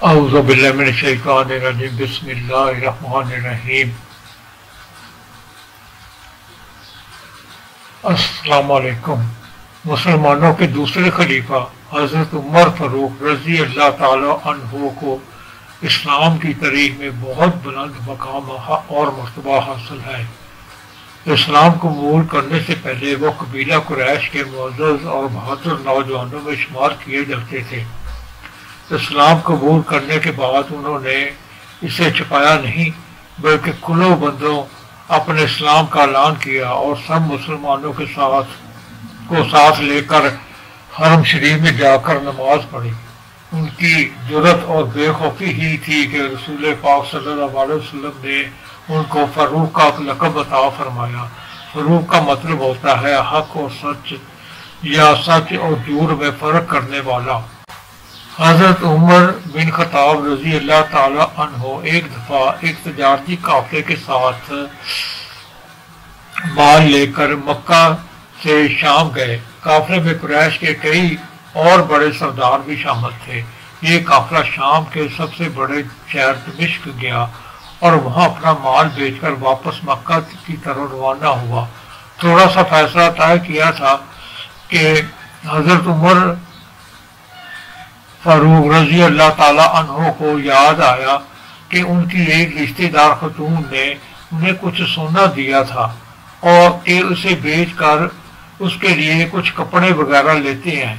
اعوذ باللہ من الشیطان الرجیم بسم اللہ الرحمن الرحیم۔ السلام علیکم۔ مسلمانوں کے دوسرے خلیفہ حضرت عمر فاروق رضی اللہ تعالی عنہ کو اسلام کی تاریخ میں بہت بلند مقام اور مرتبہ حاصل ہے۔ اسلام قبول کرنے سے پہلے وہ قبیلہ قریش کے معزز اور بہادر نوجوانوں میں شمار کیے جاتے تھے۔ اسلام قبول کرنے کے بعد انہوں نے اسے چھپایا نہیں بلکہ کھلوں بندوں اپنے اسلام کا اعلان کیا اور سب مسلمانوں کے ساتھ لے کر حرم شریف میں جا کر نماز پڑھی۔ ان کی جرأت اور بے خوفی ہی تھی کہ رسول پاک صلی اللہ علیہ وسلم نے ان کو فاروق کا لقب عطا فرمایا۔ فاروق کا مطلب ہوتا ہے حق اور سچ یا سچ اور جھوٹ میں فرق کرنے والا۔ حضرت عمر بن خطاب رضی اللہ تعالی عنہ ایک دفعہ ایک تجارتی قافلے کے ساتھ مال لے کر مکہ سے شام گئے۔ قافلے میں قریش کے کئی اور بڑے سردار بھی شامل تھے۔ یہ قافلہ شام کے سب سے بڑے شہر دمشق گیا اور وہاں اپنا مال بیچ کر واپس مکہ کی طرف روانہ ہوا۔ تھوڑا سا فیصلہ طے کیا تھا کہ حضرت عمر فاروق رضی اللہ تعالیٰ عنہ کو یاد آیا کہ ان کی ایک رشتہ دار خاتون نے انہیں کچھ سونا دیا تھا اور کہ اسے بیچ کر اس کے لیے کچھ کپڑے وغیرہ لیتے ہیں۔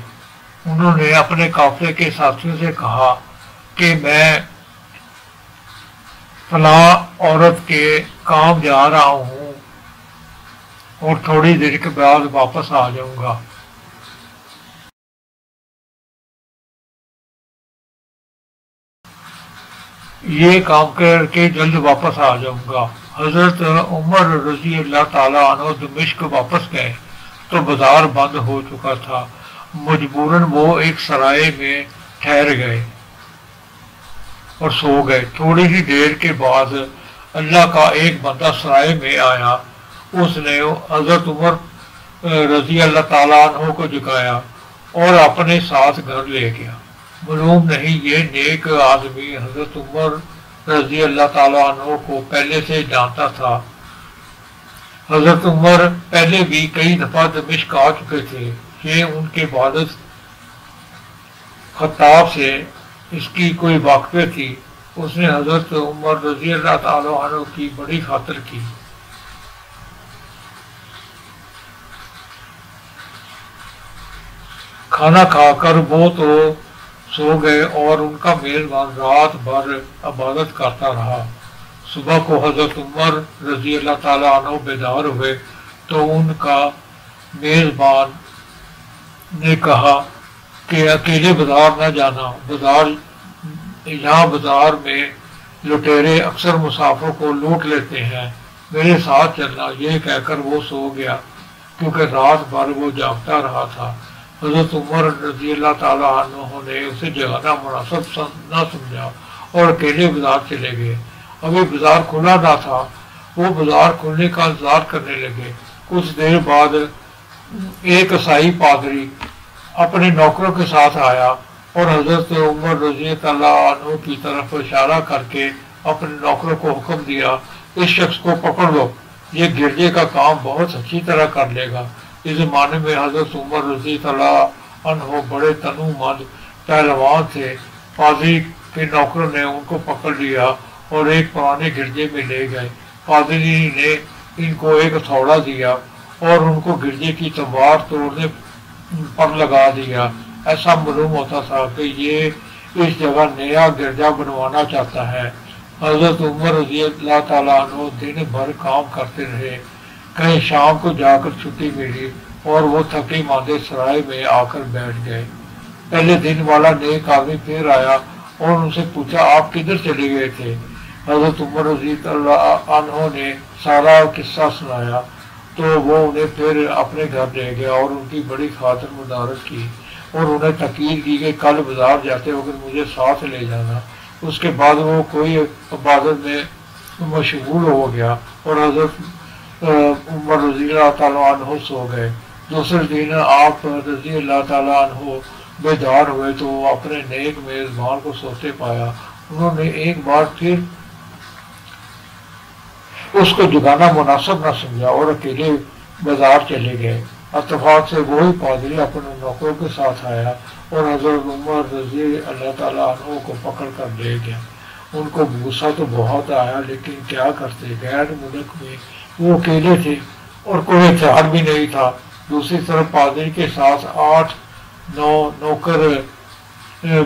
انہوں نے اپنے قافلے کے ساتھیوں سے کہا کہ میں فلاں عورت کے کام جا رہا ہوں اور تھوڑی دیر کے بعد واپس آ جاؤں گا۔ یہ کام کر کے جلد واپس آ جاؤں گا۔ حضرت عمر رضی اللہ تعالیٰ عنہ دمشق واپس گئے تو بازار بند ہو چکا تھا۔ مجبوراً وہ ایک سرائے میں ٹھہر گئے اور سو گئے۔ تھوڑی ہی دیر کے بعد اللہ کا ایک بندہ سرائے میں آیا۔ اس نے حضرت عمر رضی اللہ تعالیٰ عنہ کو جگایا اور اپنے ساتھ گھر لے گیا۔ معلوم نہیں یہ نیک آدمی حضرت عمر رضی اللہ تعالیٰ عنہ کو پہلے سے جانتا تھا۔ حضرت عمر پہلے بھی کئی دفعہ دمشق آ چکے تھے۔ یہ ان کے والد خطاب سے اس کی کوئی واقفیت تھی۔ اس نے حضرت عمر رضی اللہ تعالیٰ عنہ کی بڑی خاطر کی۔ کھانا کھا کر وہ تو سو گئے اور ان کا میزبان رات بھر عبادت کرتا رہا۔ صبح کو حضرت عمر رضی اللہ تعالیٰ عنہ بیدار ہوئے تو ان کا میزبان نے کہا کہ اکیلے بازار نہ جانا، بازار میں لٹیرے اکثر مسافروں کو لوٹ لیتے ہیں، میرے ساتھ چلنا۔ یہ کہہ کر وہ سو گیا کیونکہ رات بھر وہ جاگتا رہا تھا۔ حضرت عمر رضی اللہ تعالیٰ عنہ نے اسے جگانا مناسب نہ سمجھا اور اکیلے بازار چلے گئے۔ ابھی بازار کھلا نہ تھا، وہ بازار کھلنے کا انتظار کرنے لگے۔ کچھ دیر بعد ایک عیسائی پادری اپنے نوکروں کے ساتھ آیا اور حضرت عمر رضی اللہ عنہ کی طرف اشارہ کر کے اپنے نوکروں کو حکم دیا، اس شخص کو پکڑ لو، یہ گرجے کا کام بہت اچھی طرح کر لے گا۔ اس زمانے میں حضرت عمر رضی اللہ عنہ بڑے تنومند پہلوان تھے۔ پادری کے نوکروں نے ان کو پکڑ لیا اور ایک پرانے گرجے میں لے گئے۔ پادری نے ان کو ایک ہتھوڑا دیا اور ان کو گرجے کی تلوار توڑنے پر لگا دیا۔ ایسا معلوم ہوتا تھا کہ یہ اس جگہ نیا گرجا بنوانا چاہتا ہے۔ حضرت عمر رضی اللہ تعالیٰ عنہ دن بھر کام کرتے رہے۔ کہیں شام کو جا کر چھٹی ملی اور وہ تھکے ماندے سرائے میں آ کر بیٹھ گئے۔ پہلے دن والا نیک آدمی پھر آیا اور ان سے پوچھا، آپ کدھر چلے گئے تھے؟ حضرت عمر رضی اللہ عنہ نے سارا قصہ سنایا تو وہ انہیں پھر اپنے گھر لے گیا اور ان کی بڑی خاطر مدارت کی اور انہیں تاکید کی کہ کل بازار جاتے وقت مجھے ساتھ لے جانا۔ اس کے بعد وہ کوئی عبادت میں مشغول ہو گیا اور حضرت عمر رضی اللہ تعالیٰ عنہ سو گئے۔ دوسرے دن آپ رضی اللہ تعالیٰ عنہ بیدار ہوئے تو وہ اپنے نیک میزبان کو سوتے پایا۔ انہوں نے ایک بار پھر اس کو جگانا مناسب نہ سمجھا اور اکیلے بازار چلے گئے۔ اتفاق سے وہی پادری اپنے نوکروں کے ساتھ آیا اور حضرت عمر رضی اللہ تعالیٰ عنہ کو پکڑ کر لے گیا۔ ان کو غصہ تو بہت آیا، لیکن کیا کرتے، غیر ملک میں وہ اکیلے تھے اور کوئی ہتھیار بھی نہیں تھا۔ دوسری طرف پادری کے ساتھ 8-9 نوکر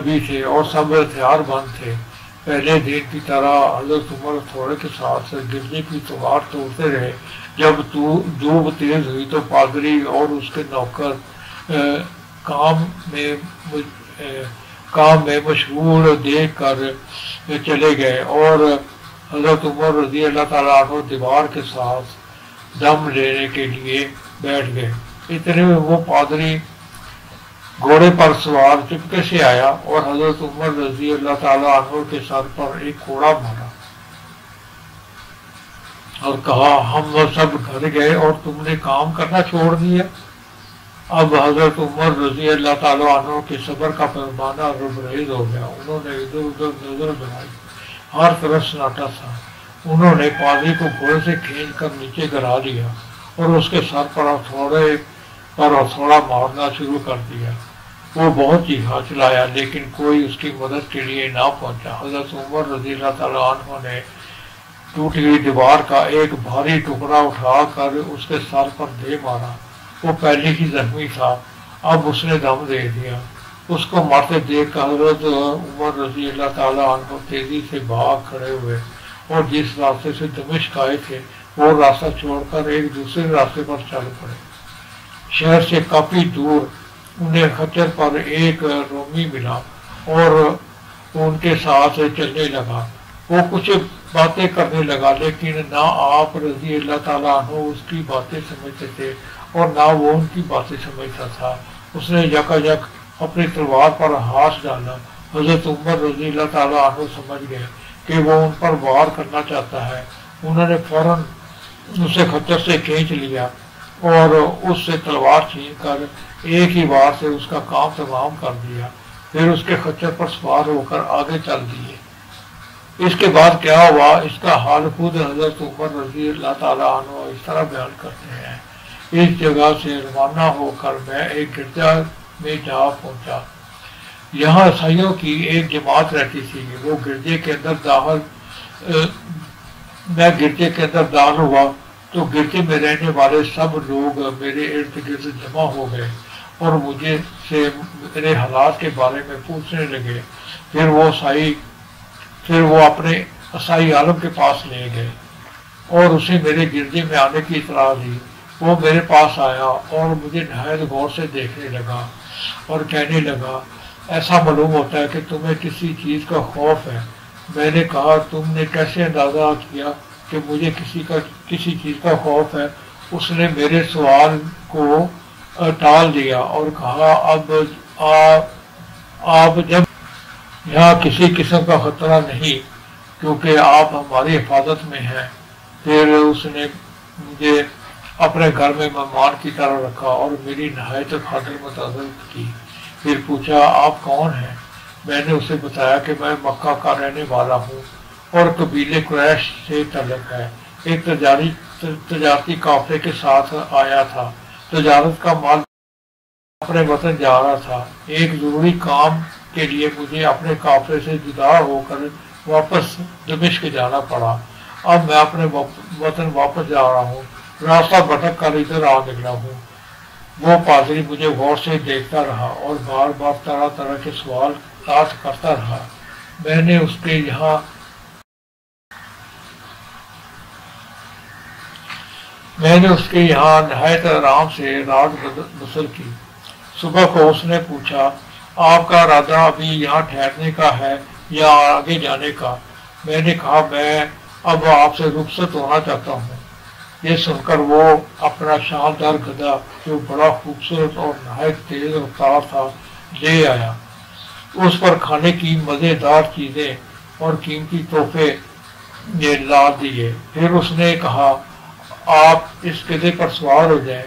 بھی تھے اور سب ہتھیار بند تھے۔ پہلے دن کی طرح حضرت عمر تھوڑے کے ساتھ گرجے کی تلوار توڑتے رہے۔ جب دھوپ تیز ہوئی تو پادری اور اس کے نوکر کام میں مشغول دیکھ کر چلے گئے اور حضرت عمر رضی اللہ تعالیٰ عنہ دیوار کے ساتھ دم لینے کے لیے بیٹھ گئے۔ اتنے میں وہ پادری گھوڑے پر سوار چپکے سے آیا اور حضرت عمر رضی اللہ تعالیٰ عنہ کے سر پر ایک کوڑا مارا اور کہا، ہم سب گھر گئے اور تم نے کام کرنا چھوڑ دیا۔ اب حضرت عمر رضی اللہ تعالیٰ عنہ کے صبر کا پیمانہ لبریز ہو گیا۔ انہوں نے ادھر ادھر نظر بنائی، ہر طرف سناٹا تھا۔ انہوں نے پادری کو گھوڑے سے کھینچ کر نیچے گرا دیا اور اس کے سر پر ہتھوڑا مارنا شروع کر دیا۔ وہ بہت چیخا چلایا لیکن کوئی اس کی مدد کے لیے نہ پہنچا۔ حضرت عمر رضی اللہ تعالیٰ عنہ نے ٹوٹی ہوئی دیوار کا ایک بھاری ٹکڑا اٹھا کر اس کے سر پر دے مارا۔ وہ پہلے ہی زخمی تھا، اب اس نے دم دے دیا۔ اس کو مارتے دیکھ کر حضرت عمر رضی اللہ تعالیٰ عنہ تیزی سے بھاگ کھڑے ہوئے اور جس راستے سے دمشق آئے تھے وہ راستہ چھوڑ کر ایک دوسرے راستے پر چل پڑے۔ شہر سے کافی دور انہیں خچر پر ایک رومی ملا اور ان کے ساتھ چلنے لگا۔ وہ کچھ باتیں کرنے لگا لیکن نہ آپ رضی اللہ تعالیٰ عنہ اس کی باتیں سمجھتے تھے اور نہ وہ ان کی باتیں سمجھتا تھا۔ اس نے یکایک اپنی تلوار پر ہاتھ ڈالا۔ حضرت عمر رضی اللہ تعالیٰ عنہ سمجھ گئے کہ وہ ان پر وار کرنا چاہتا ہے۔ انہوں نے فوراً اسے خچر سے کھینچ لیا اور اس سے تلوار چھین کر ایک ہی وار سے اس کا کام تمام کر دیا، پھر اس کے خچر پر سوار ہو کر آگے چل دیے۔ اس کے بعد کیا ہوا اس کا حال خود حضرت عمر رضی اللہ تعالیٰ عنہ اس طرح بیان کرتے ہیں۔ اس جگہ سے روانہ ہو کر میں ایک گرجا میں جا پہنچا۔ یہاں عیسائیوں کی ایک جماعت رہتی تھی۔ وہ گرجے کے اندر داخل ہوا تو گرجے میں رہنے والے سب لوگ میرے ارد گرد جمع ہو گئے اور مجھے سے میرے حالات کے بارے میں پوچھنے لگے۔ پھر وہ اپنے عیسائی عالم کے پاس لے گئے اور اسے میرے گرجے میں آنے کی اطلاع دی۔ وہ میرے پاس آیا اور مجھے نہایت غور سے دیکھنے لگا اور کہنے لگا، ایسا معلوم ہوتا ہے کہ تمہیں کسی چیز کا خوف ہے۔ میں نے کہا، تم نے کیسے اندازہ کیا کہ مجھے کسی چیز کا خوف ہے؟ اس نے میرے سوال کو ٹال دیا اور کہا، اب آپ جب یہاں کسی قسم کا خطرہ نہیں کیونکہ آپ ہماری حفاظت میں ہیں۔ پھر اس نے مجھے اپنے گھر میں مہمان کی طرح رکھا اور میری نہایت خاطر متعلق کی۔ پھر پوچھا، آپ کون ہیں؟ میں نے اسے بتایا کہ میں مکہ کا رہنے والا ہوں اور قبیلے قریش سے تعلق ہے۔ ایک تجارتی قافلے کے ساتھ آیا تھا۔ تجارت کا مال اپنے وطن جا رہا تھا۔ ایک ضروری کام کے لیے مجھے اپنے قافلے سے جدا ہو کر واپس دمشق جانا پڑا۔ اب میں اپنے وطن واپس جا رہا ہوں، راستہ بھٹک کر ادھر آ نکلا ہوں۔ وہ پادری مجھے غور سے دیکھتا رہا اور بار بار طرح طرح کے سوالات کرتا رہا۔ میں نے اس کے یہاں نہایت آرام سے رات بسر کی۔ صبح کو اس نے پوچھا، آپ کا ارادہ ابھی یہاں ٹھہرنے کا ہے یا آگے جانے کا؟ میں نے کہا، میں اب آپ سے رخصت ہونا چاہتا ہوں۔ یہ سن کر وہ اپنا شاندار گدھا جو بڑا خوبصورت اور نہایت تیز رفتار تھا لے آیا۔ اس پر کھانے کی مزیدار چیزیں اور قیمتی تحفے لا دیے۔ پھر اس نے کہا، آپ اس گدھے پر سوار ہو جائیں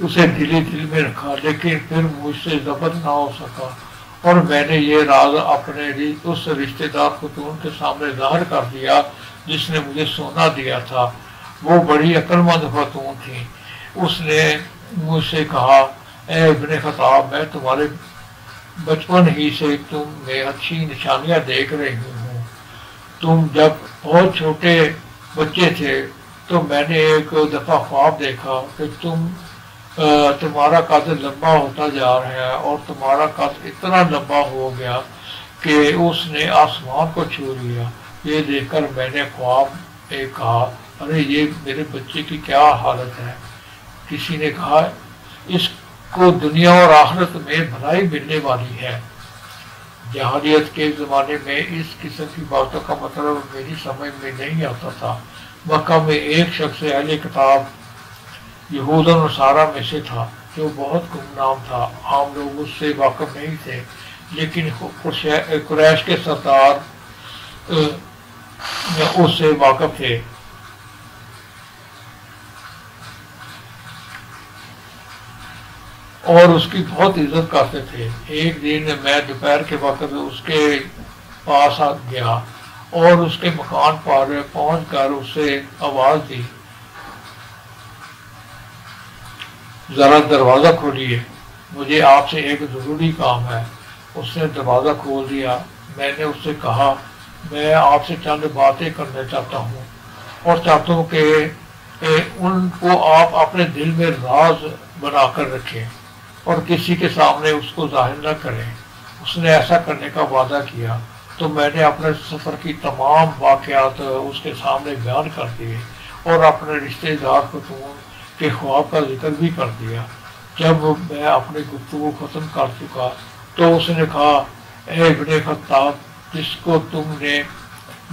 اسے دل میں رکھا، لیکن پھر مجھ سے ضبط نہ ہو سکا اور میں نے یہ راز اپنے اس رشتہ دار خاتون کے سامنے ظاہر کر دیا جس نے مجھے سونا دیا تھا۔ وہ بڑی عقل مند خاتون تھی۔ اس نے مجھ سے کہا، اے ابن خطاب، میں تمہارے بچپن ہی سے تم میں اچھی نشانیاں دیکھ رہی ہوں۔ تم جب بہت چھوٹے بچے تھے تو میں نے ایک دفعہ خواب دیکھا کہ تمہارا قد لمبا ہوتا جا رہا ہے اور تمہارا قد اتنا لمبا ہو گیا کہ اس نے آسمان کو چھو لیا۔ یہ دیکھ کر میں نے خواب میں کہا، ارے یہ میرے بچے کی کیا حالت ہے۔ کسی نے کہا، اس کو دنیا اور آخرت میں بھلائی ملنے والی ہے۔ جاہلیت کے زمانے میں اس قسم کی باتوں کا مطلب میری سمجھ میں نہیں آتا تھا۔ مکہ میں ایک شخص اہل کتاب یہود و نصارہ میں سے تھا جو بہت گمنام تھا۔ عام لوگ اس سے واقف نہیں تھے، لیکن قریش کے سردار اس سے واقف تھے۔ اور اس کی بہت عزت کرتے تھے۔ ایک دن میں دوپہر کے وقت اس کے پاس گیا اور اس کے مکان پر پہنچ کر اسے آواز دی، ذرا دروازہ کھولیے، مجھے آپ سے ایک ضروری کام ہے۔ اس نے دروازہ کھول دیا۔ میں نے اس سے کہا، میں آپ سے چند باتیں کرنا چاہتا ہوں اور چاہتا ہوں کہ ان کو آپ اپنے دل میں راز بنا کر رکھیں اور کسی کے سامنے اس کو ظاہر نہ کریں۔ اس نے ایسا کرنے کا وعدہ کیا تو میں نے اپنے سفر کی تمام واقعات اس کے سامنے بیان کر دیے اور اپنے رشتہ دار خاتون کے خواب کا ذکر بھی کر دیا۔ جب میں اپنی گفتگو ختم کر چکا تو اس نے کہا، اے ابن خطاب، جس کو تم نے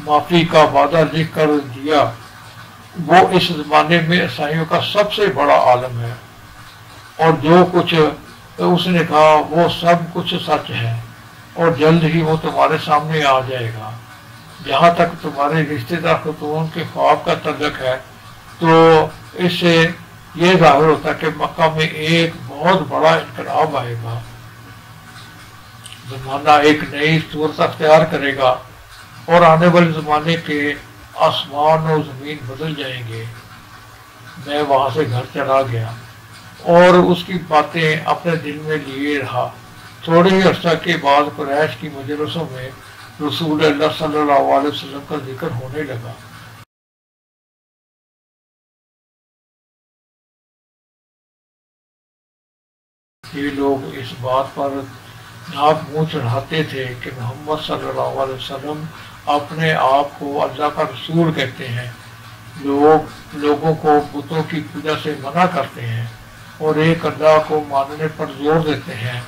معافی کا وعدہ لکھ کر دیا وہ اس زمانے میں عیسائیوں کا سب سے بڑا عالم ہے، اور جو کچھ اس نے کہا وہ سب کچھ سچ ہے، اور جلد ہی وہ تمہارے سامنے آ جائے گا۔ جہاں تک تمہارے رشتہ دار خاتون کے خواب کا تعلق ہے تو اس سے یہ ظاہر ہوتا ہے کہ مکہ میں ایک بہت بڑا انقلاب آئے گا، زمانہ ایک نئی صورت اختیار کرے گا اور آنے والے زمانے کے آسمان و زمین بدل جائیں گے۔ میں وہاں سے گھر چلا گیا اور اس کی باتیں اپنے دل میں لیے رہا۔ تھوڑے ہی عرصہ کے بعد قریش کی مجلسوں میں رسول اللہ صلی اللہ علیہ وسلم کا ذکر ہونے لگا۔ یہ لوگ اس بات پر ناک منہ چڑھاتے تھے کہ محمد صلی اللہ علیہ وسلم اپنے آپ کو اللہ کا رسول کہتے ہیں، لوگوں کو بتوں کی پوجا سے منع کرتے ہیں اور ایک اللہ کو ماننے پر زور دیتے ہیں۔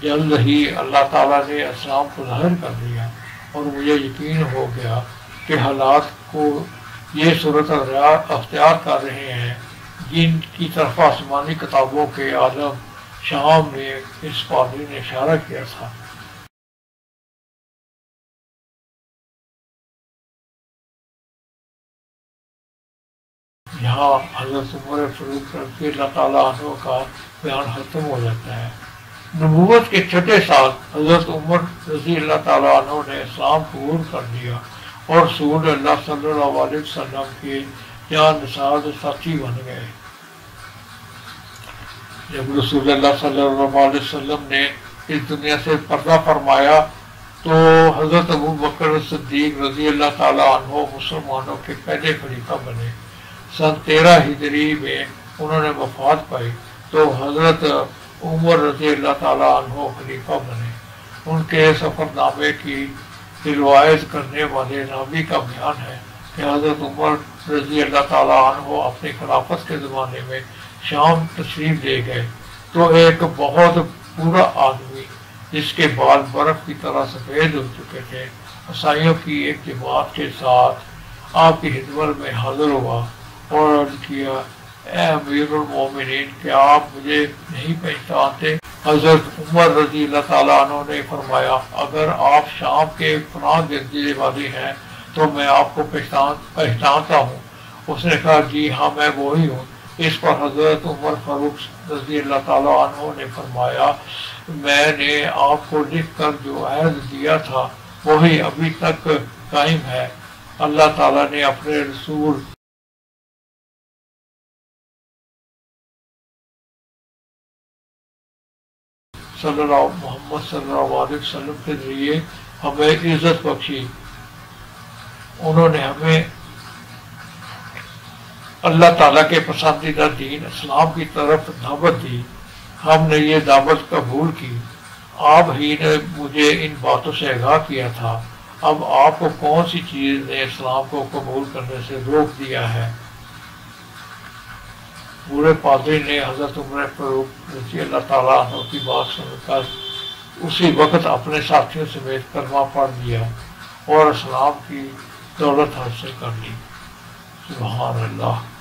جلد ہی اللہ تعالیٰ نے اسلام کو ظاہر کر دیا اور مجھے یقین ہو گیا کہ حالات کو یہ صورت اختیار کر رہے ہیں جن کی طرف آسمانی کتابوں کے عالم شام میں اس پادری نے اشارہ کیا تھا۔ یہاں حضرت عمر فاروق رضی اللہ تعالیٰ عنہ کا بیان ختم ہو جاتا ہے۔ نبوت کے چھٹے سال حضرت عمر رضی اللہ تعالیٰ عنہ نے اسلام قبول کر لیا اور رسول اللہ صلی اللہ علیہ وسلم کے جان نثار ساتھی بن گئے۔ جب رسول اللہ صلی اللہ علیہ وسلم نے اس دنیا سے پردہ فرمایا تو حضرت ابو بکر صدیق رضی اللہ تعالیٰ عنہ مسلمانوں کے پہلے خلیفہ بنے۔ سن 13 ہجری میں انہوں نے وفات پائی تو حضرت عمر رضی اللہ تعالیٰ عنہ خلیفہ بنے۔ ان کے سفر نامے کی روایت کرنے والے راوی کا بیان ہے کہ حضرت عمر رضی اللہ تعالیٰ عنہ اپنی خلافت کے زمانے میں شام تشریف لے گئے تو ایک بہت پورا آدمی جس کے بال برف کی طرح سفید ہو چکے تھے عیسائیوں کی ایک جماعت کے ساتھ آپ کی خدمت میں حاضر ہوا اور عرض کیا، اے امیر المومنین، کیا آپ مجھے نہیں پہچانتے؟ حضرت عمر رضی اللہ تعالیٰ عنہ نے فرمایا، اگر آپ شام کے فلاں گردے والے ہیں تو میں آپ کو پہچانتا ہوں۔ اس نے کہا، جی ہاں میں وہی ہوں اس پر حضرت عمر فاروق رضی اللہ تعالیٰ عنہ نے فرمایا میں نے آپ کو لکھ کر جو عہد دیا تھا وہی ابھی تک قائم ہے۔ اللہ تعالیٰ نے اپنے رسول محمد صلی اللہ علیہ وسلم کے ذریعے ہمیں عزت بخشی۔ انہوں نے ہمیں اللہ تعالیٰ کے پسندیدہ دین اسلام کی طرف دعوت دی، ہم نے یہ دعوت قبول کی۔ آپ ہی نے مجھے ان باتوں سے آگاہ کیا تھا، اب آپ کو کون سی چیز نے اسلام کو قبول کرنے سے روک دیا ہے؟ بوڑھے پادری نے حضرت عمر فاروق رضی اللہ تعالیٰ عنہ کی بات سن کر اسی وقت اپنے ساتھیوں سمیت کلمہ پڑھ لیا اور اسلام کی دولت حاصل کر لی۔ سبحان اللہ۔